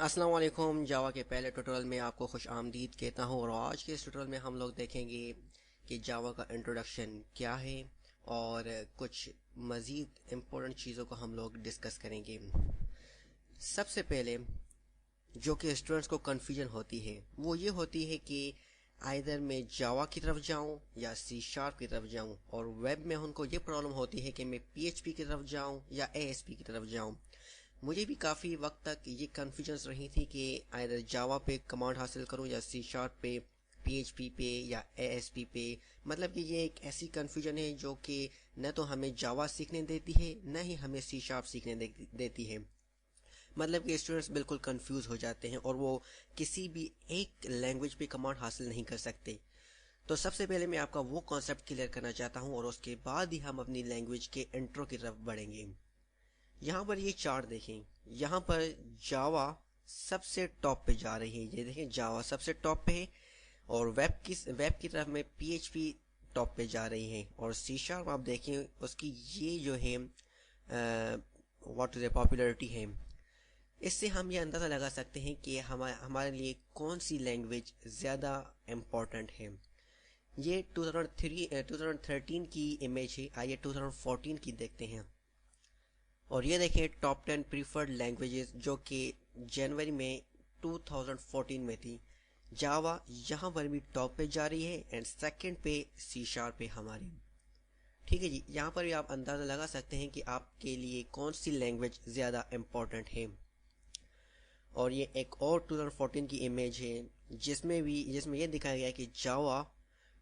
अस्सलाम वालेकुम। जावा के पहले ट्यूटोरियल में आपको खुश आमदीद कहता हूँ और आज के इस ट्यूटोरियल में हम लोग देखेंगे कि जावा का इंट्रोडक्शन क्या है और कुछ मज़ीद इम्पोर्टेंट चीज़ों को हम लोग डिस्कस करेंगे। सबसे पहले जो कि स्टूडेंट्स को कन्फ्यूजन होती है वो ये होती है कि आइदर मैं जावा की तरफ जाऊं या सी शार्प की तरफ जाऊं, और वेब में उनको ये प्रॉब्लम होती है कि मैं पीएचपी की तरफ जाऊं या एएसपी की तरफ जाऊं। मुझे भी काफ़ी वक्त तक ये कन्फ्यूजन्स रही थी कि आइदर जावा पे कमांड हासिल करूं या सी शार्प पे, पीएचपी पे या एएसपी पे। मतलब कि ये एक ऐसी कन्फ्यूजन है जो कि न तो हमें जावा सीखने देती है न ही हमें सी शार्प सीखने देती है। मतलब कि स्टूडेंट्स बिल्कुल कंफ्यूज हो जाते हैं और वो किसी भी एक लैंग्वेज पे कमांड हासिल नहीं कर सकते। तो सबसे पहले मैं आपका वो कॉन्सेप्ट क्लियर करना चाहता हूँ और उसके बाद ही हम अपनी लैंग्वेज के इंट्रो की तरफ बढ़ेंगे। यहाँ पर ये चार्ट देखें, यहाँ पर जावा सबसे टॉप पे जा रही है। ये देखें, जावा सबसे टॉप पे है और वेब की तरफ में पीएचपी टॉप पे जा रही है, और सी शार्प आप देखें उसकी ये जो है व्हाट इज पॉपुलैरिटी है। इससे हम ये अंदाज़ा लगा सकते हैं कि हमारे लिए कौन सी लैंग्वेज ज़्यादा इम्पोर्टेंट है। ये 2013 की इमेज है। आइए 2014 की देखते हैं और ये देखें टॉप 10 प्रीफर्ड लैंग्वेजेस जो कि जनवरी में 2014 में थी। जावा यहाँ पर भी टॉप पे जा रही है एंड सेकंड पे सी शार्प पे हमारी। ठीक है जी, यहाँ पर भी आप अंदाज़ा लगा सकते हैं कि आपके लिए कौन सी लैंग्वेज ज़्यादा इम्पोर्टेंट है। और ये एक और 2014 की इमेज है जिसमें ये दिखाया गया है कि जावा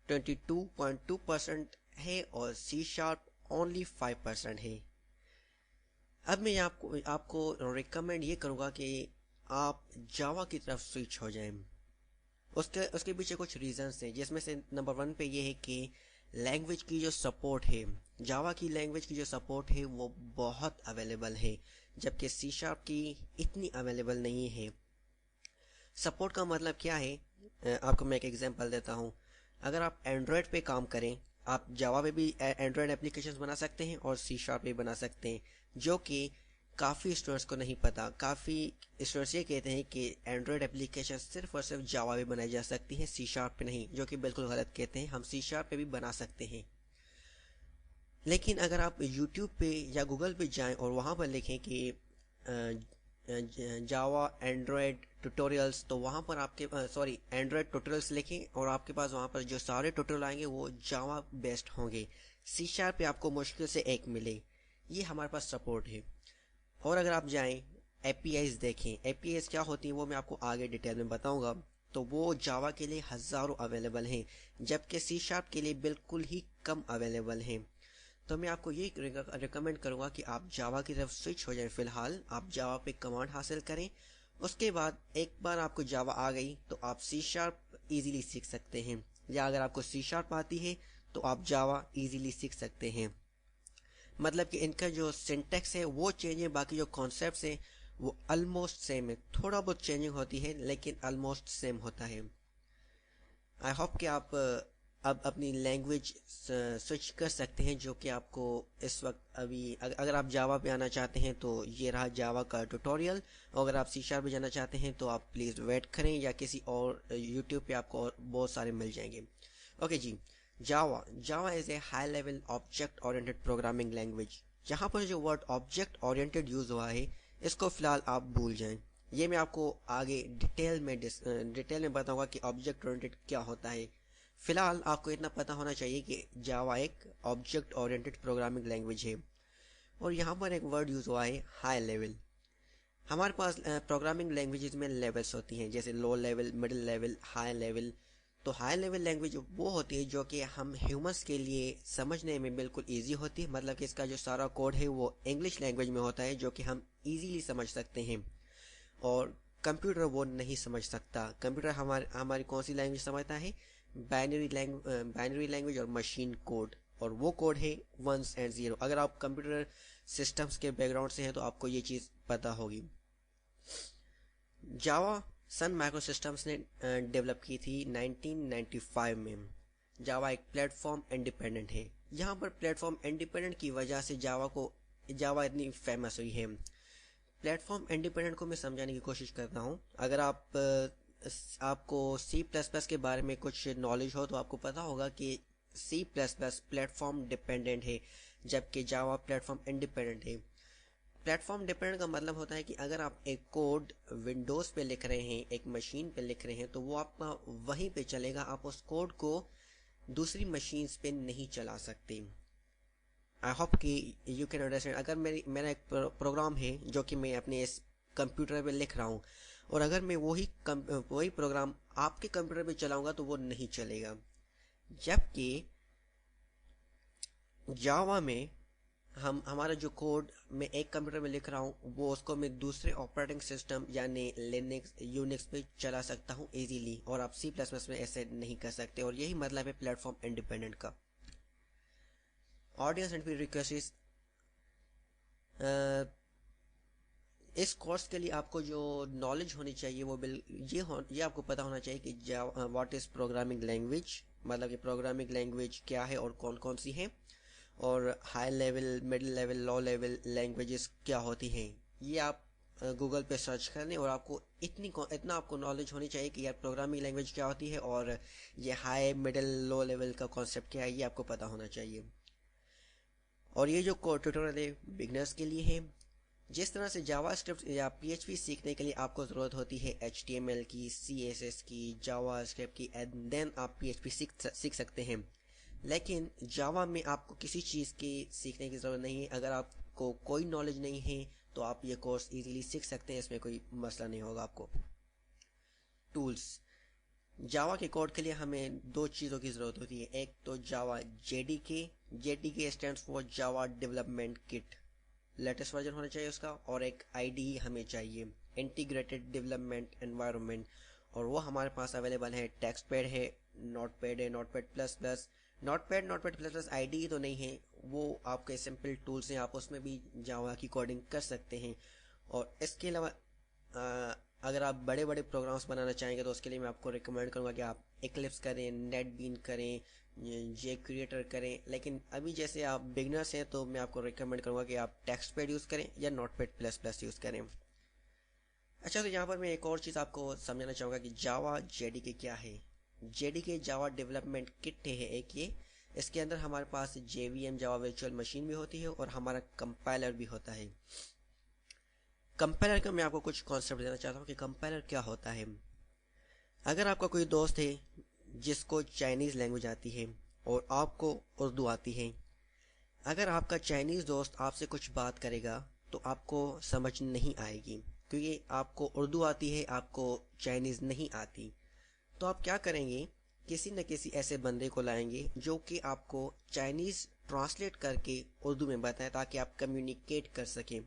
22.2% है और सी शार्प ओनली 5% है। अब मैं आपको रिकमेंड ये करूँगा कि आप जावा की तरफ स्विच हो जाएं। उसके उसके पीछे कुछ रीजंस हैं, जिसमें से नंबर 1 पे ये है कि लैंग्वेज की जो सपोर्ट है, जावा की लैंग्वेज की जो सपोर्ट है वो बहुत अवेलेबल है, जबकि सी शार्प की इतनी अवेलेबल नहीं है। सपोर्ट का मतलब क्या है, आपको मैं एक एग्जांपल देता हूँ। अगर आप एंड्रॉयड पे काम करें, आप जावा पे भी एंड्रॉयड एप्लीकेशंस बना सकते हैं और सी शार्प पे बना सकते हैं, जो कि काफ़ी स्टूडेंट्स को नहीं पता। काफ़ी स्टूडेंट्स ये कहते हैं कि एंड्रॉयड एप्लीकेशन सिर्फ और सिर्फ जावा पे बनाई जा सकती है, सी शार्प पे नहीं, जो कि बिल्कुल गलत कहते हैं। हम सी शार्प पे भी बना सकते हैं। लेकिन अगर आप यूट्यूब पे या गूगल पे जाएं और वहाँ पर लिखें कि जावा एंड्रॉयड ट्यूटोरियल्स, तो वहाँ पर आपके एंड्रॉयड ट्यूटोरियल्स लिखें और आपके पास वहाँ पर जो सारे ट्यूटोरियल आएंगे वो जावा बेस्ड होंगे। सी शार्प पे आपको मुश्किल से एक मिले। ये हमारे पास सपोर्ट है। और अगर आप जाएं एपीआईज देखें, एपीआईज क्या होती हैं वो मैं आपको आगे डिटेल में बताऊंगा। तो वो जावा के लिए हज़ारों अवेलेबल हैं, जबकि सी शार्प के लिए बिल्कुल ही कम अवेलेबल हैं। तो मैं आपको ये रिकमेंड करूंगा कि आप जावा की तरफ स्विच हो जाएं। फिलहाल आप जावा पे कमांड हासिल करें, उसके बाद एक बार आपको जावा आ गई तो आप सी शार्प ईजिली सीख सकते हैं, या अगर आपको सी शार्प आती है तो आप जावा ईजिली सीख सकते हैं। मतलब कि इनका जो सिंटेक्स है वो चेंज है, बाकी जो कॉन्सेप्ट्स हैं वो ऑलमोस्ट सेम है। थोड़ा बहुत चेंजिंग होती है लेकिन ऑलमोस्ट सेम होता है। आई होप कि आप अब अपनी लैंग्वेज स्विच कर सकते हैं, जो कि आपको इस वक्त अभी अगर आप जावा पे आना चाहते हैं तो ये रहा जावा का ट्यूटोरियल, और अगर आप सी शार्प पे जाना चाहते हैं तो आप प्लीज़ वेट करें, या किसी और यूट्यूब पे आपको और बहुत सारे मिल जाएंगे। ओके जी, Java is a high level object oriented programming language. यहाँ पर जो वर्ड ऑब्जेक्ट ओरिएंटेड यूज हुआ है इसको फिलहाल आप भूल जाएं। ये मैं आपको आगे डिटेल में बताऊंगा कि ऑब्जेक्ट ओरिएंटेड क्या होता है। फिलहाल आपको इतना पता होना चाहिए कि जावा एक ऑब्जेक्ट ओरिएंटेड प्रोग्रामिंग लैंग्वेज है। और यहाँ पर एक वर्ड यूज हुआ है हाई लेवल। हमारे पास प्रोग्रामिंग लैंग्वेजेस में लेवल्स होती हैं, जैसे low level, middle level, high level. तो हाई लेवल लैंग्वेज वो होती है जो कि हम ह्यूमंस के लिए समझने में बिल्कुल इजी होती है। मतलब कि इसका जो सारा कोड है वो इंग्लिश लैंग्वेज में होता है, जो कि हम इजीली समझ सकते हैं, और कंप्यूटर वो नहीं समझ सकता। कंप्यूटर हमारी कौन सी लैंग्वेज समझता है? बाइनरी लैंग्वेज और मशीन कोड, और वो कोड है वंस एंड जीरो। अगर आप कंप्यूटर सिस्टम्स के बैकग्राउंड से हैं तो आपको ये चीज़ पता होगी। जावा सन माइक्रो सिस्टम्स ने डेवलप की थी 1995 में। जावा एक प्लेटफॉर्म इंडिपेंडेंट है। यहाँ पर प्लेटफॉर्म इंडिपेंडेंट की वजह से जावा इतनी फेमस हुई है। प्लेटफॉर्म इंडिपेंडेंट को मैं समझाने की कोशिश करता हूँ। अगर आपको सी प्लस प्लस के बारे में कुछ नॉलेज हो तो आपको पता होगा कि C plus plus platform dependent है, जबकि जावा प्लेटफॉर्म इंडिपेंडेंट है। प्लेटफॉर्म डिपेंडेंट का मतलब होता है कि अगर आप एक कोड विंडोज़ पे लिख रहे हैं, एक मशीन पे लिख रहे हैं, तो वो आपका वहीं पे चलेगा, आप उस कोड को दूसरी मशीन्स पे नहीं चला सकते। आई होप कि यू कैन अंडरस्टैंड। अगर मेरा एक प्रोग्राम है जो कि मैं अपने इस कंप्यूटर पे लिख रहा हूँ, और अगर मैं वही प्रोग्राम आपके कंप्यूटर पे चलाऊंगा तो वो नहीं चलेगा। जबकि जावा में हमारा जो कोड मैं एक कंप्यूटर में लिख रहा हूँ, वो उसको मैं दूसरे ऑपरेटिंग सिस्टम यानी लिनक्स यूनिक्स पे चला सकता हूँ इजीली, और आप सी प्लस प्लस में ऐसे नहीं कर सकते। और यही मतलब है प्लेटफॉर्म इंडिपेंडेंट का। ऑडियंस एंड रिक्वेस्ट, इस कोर्स के लिए आपको जो नॉलेज होनी चाहिए वो ये आपको पता होना चाहिए कि व्हाट इज़ प्रोग्रामिंग लैंग्वेज, मतलब कि प्रोग्रामिंग लैंग्वेज क्या है और कौन कौन सी हैं, और high level, middle level, low level languages क्या होती हैं। ये आप गूगल पे सर्च कर लें, और आपको इतना आपको नॉलेज होनी चाहिए कि यार प्रोग्रामिंग लैंग्वेज क्या होती है और ये हाई मिडिल लो लेवल का कॉन्सेप्ट क्या है, ये आपको पता होना चाहिए। और ये जो ट्यूटोरियल है बिगनर्स के लिए है। जिस तरह से जावास्क्रिप्ट या पीएचपी सीखने के लिए आपको ज़रूरत होती है एचटीएमएल की, सीएसएस की, जावास्क्रिप्ट की, एंड देन आप पीएचपी सीख सकते हैं। लेकिन जावा में आपको किसी चीज़ की सीखने की ज़रूरत नहीं है। अगर आपको कोई नॉलेज नहीं है तो आप ये कोर्स इजीली सीख सकते हैं, इसमें कोई मसला नहीं होगा आपको। टूल्स, जावा के कोड के लिए हमें दो चीज़ों की ज़रूरत होती है। एक तो Java JDK stands for Java development kit, latest version होना चाहिए उसका, और एक आईडीई हमें चाहिए, इंटीग्रेटेड डेवलपमेंट एनवायरनमेंट, और वो हमारे पास अवेलेबल है। टेक्स्टपैड है, नोटपैड है, notepad plus plus. Notepad plus plus IDE तो नहीं है, वो आपके सिंपल टूल्स हैं, आप उसमें भी जावा की कोडिंग कर सकते हैं। और इसके अलावा अगर आप बड़े बड़े प्रोग्राम्स बनाना चाहेंगे तो उसके लिए मैं आपको रिकमेंड करूँगा कि आप एक्लिप्स करें, नेटबीन करें, जे क्रिएटर करें। लेकिन अभी जैसे आप बिगनर्स हैं तो मैं आपको रिकमेंड करूँगा कि आप टेक्स्टपैड यूज़ करें या नोटपैड प्लस प्लस यूज़ करें। अच्छा, तो यहाँ पर मैं एक और चीज़ आपको समझाना चाहूँगा कि जावा जेडीके क्या है। जेडीके जावा डेवलपमेंट किट है एक ये। इसके अंदर हमारे पास जेवीएम जावा वर्चुअल मशीन भी होती है और हमारा कंपाइलर भी होता है। कंपाइलर का मैं आपको कुछ कॉन्सेप्ट देना चाहता हूँ कि कंपाइलर क्या होता है। अगर आपका कोई दोस्त है जिसको चाइनीज़ लैंग्वेज आती है और आपको उर्दू आती है, अगर आपका चाइनीज़ दोस्त आपसे कुछ बात करेगा तो आपको समझ नहीं आएगी, क्योंकि आपको उर्दू आती है, आपको चाइनीज़ नहीं आती। तो आप क्या करेंगे, किसी न किसी ऐसे बंदे को लाएंगे जो कि आपको चाइनीज़ ट्रांसलेट करके उर्दू में बताए, ताकि आप कम्युनिकेट कर सकें।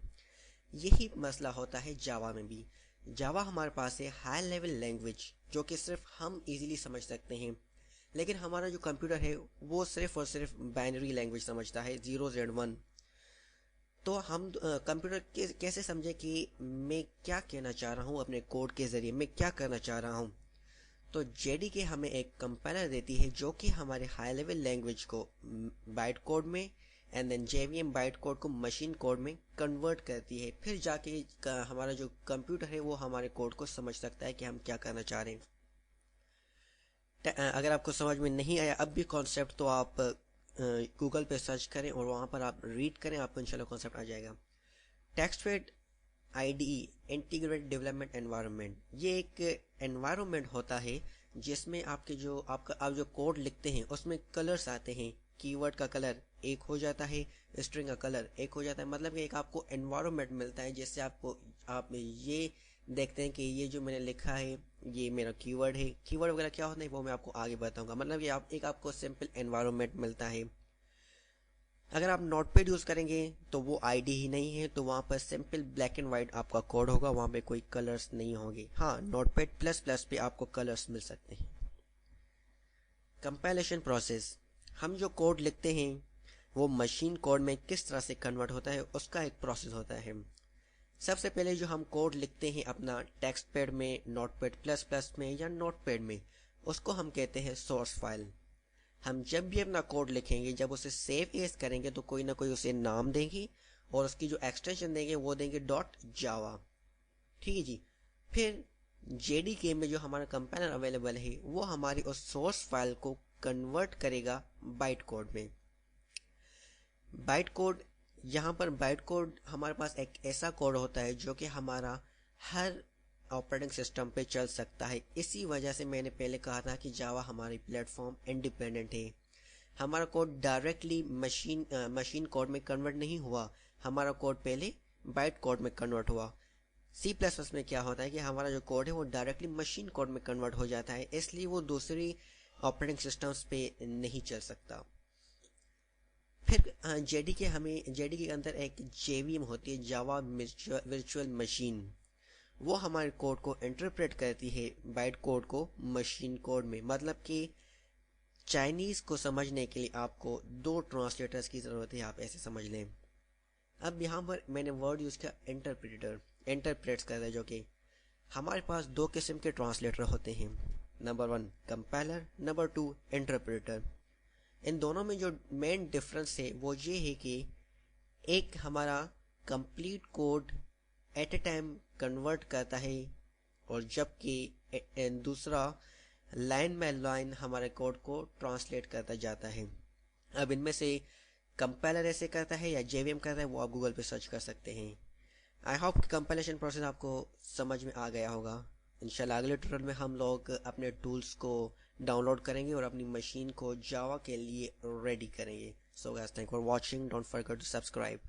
यही मसला होता है जावा में भी। जावा हमारे पास है हाई लेवल लैंग्वेज जो कि सिर्फ हम इजीली समझ सकते हैं, लेकिन हमारा जो कंप्यूटर है वो सिर्फ और सिर्फ बाइनरी लैंग्वेज समझता है, 0 एंड 1। तो हम कंप्यूटर कैसे समझे कि मैं क्या कहना चाह रहा हूँ, अपने कोड के ज़रिए मैं क्या करना चाह रहा हूँ। तो जेडीके हमें एक कंपाइलर देती है जो कि हमारे हाई लेवल लैंग्वेज को बाइट कोड में, and then JVM byte code को मशीन कोड में कन्वर्ट करती है। फिर जाके हमारा जो कंप्यूटर है वो हमारे कोड को समझ सकता है कि हम क्या करना चाह रहे हैं। अगर आपको समझ में नहीं आया अब भी कॉन्सेप्ट, तो आप गूगल पे सर्च करें और वहाँ पर आप रीड करें, आपको इंशाल्लाह कॉन्सेप्ट आ जाएगा। टेक्स्टपैड आईडीई, इंटीग्रेटेड डेवलपमेंट एनवायरनमेंट, ये एक एनवायरनमेंट होता है जिसमें आप जो कोड लिखते हैं उसमें कलर्स आते हैं। कीवर्ड का कलर एक हो जाता है, स्ट्रिंग का कलर एक हो जाता है, मतलब कि एक आपको एनवायरनमेंट मिलता है जिससे आप ये देखते हैं कि ये जो मैंने लिखा है ये मेरा कीवर्ड है। कीवर्ड वगैरह क्या होता है वो मैं आपको आगे बताऊंगा। मतलब कि आपको सिंपल एनवायरनमेंट मिलता है। अगर आप नोटपैड यूज़ करेंगे तो वो आईडी ही नहीं है, तो वहाँ पर सिंपल ब्लैक एंड वाइट आपका कोड होगा, वहाँ पे कोई कलर्स नहीं होंगे। हाँ, नोटपैड प्लस प्लस पे आपको कलर्स मिल सकते हैं। कंपाइलेशन प्रोसेस, हम जो कोड लिखते हैं वो मशीन कोड में किस तरह से कन्वर्ट होता है उसका एक प्रोसेस होता है। सबसे पहले जो हम कोड लिखते हैं अपना टेक्स्टपैड में, नोटपैड प्लस प्लस में या नोटपैड में, उसको हम कहते हैं सोर्स फाइल। हम जब भी अपना कोड लिखेंगे, जब उसे सेव एज करेंगे तो कोई ना कोई उसे नाम देंगे और उसकी जो एक्सटेंशन देंगे वो देंगे डॉट जावा। ठीक है जी। फिर जेडीके में जो हमारा कंपाइलर अवेलेबल है वो हमारी उस सोर्स फाइल को कन्वर्ट करेगा बाइट कोड में। बाइट कोड, यहाँ पर बाइट कोड हमारे पास एक ऐसा कोड होता है जो कि हमारा हर ऑपरेटिंग सिस्टम पे चल सकता है। इसी वजह से मैंने पहले कहा था कि जावा हमारी प्लेटफॉर्म इंडिपेंडेंट है। हमारा कोड डायरेक्टली मशीन कोड में कन्वर्ट नहीं हुआ, हमारा कोड पहले बाइट कोड में कन्वर्ट हुआ। सी प्लस प्लस में क्या होता है कि हमारा जो कोड है वो डायरेक्टली मशीन कोड में कन्वर्ट हो जाता है, इसलिए वो दूसरी ऑपरेटिंग सिस्टम्स पे नहीं चल सकता। फिर जेडी के अंदर एक जेवीएम होती है, जावा वर्चुअल मशीन। वो हमारे कोड को इंटरप्रेट करती है बाइट कोड को मशीन कोड में। मतलब कि चाइनीज को समझने के लिए आपको 2 ट्रांसलेटर्स की जरूरत है, आप ऐसे समझ लें। अब यहाँ पर मैंने वर्ड यूज किया इंटरप्रेटर, इंटरप्रेट्स करता है, जो कि हमारे पास 2 किस्म के ट्रांसलेटर होते हैं। Number 1 compiler, number 2 interpreter. इन दोनों में जो मेन डिफरेंस है वो ये है कि एक हमारा complete code at a time convert करता है, और जबकि दूसरा लाइन बाय लाइन हमारे कोड को ट्रांसलेट करता जाता है। अब इनमें से कंपाइलर ऐसे करता है या जेवीएम करता है वो आप गूगल पे सर्च कर सकते हैं। आई होप कि कंपाइलेशन प्रोसेस आपको समझ में आ गया होगा। इंशाल्लाह अगले ट्यूटोरियल में हम लोग अपने टूल्स को डाउनलोड करेंगे और अपनी मशीन को जावा के लिए रेडी करेंगे। So guys, thank for watching, don't forget to subscribe.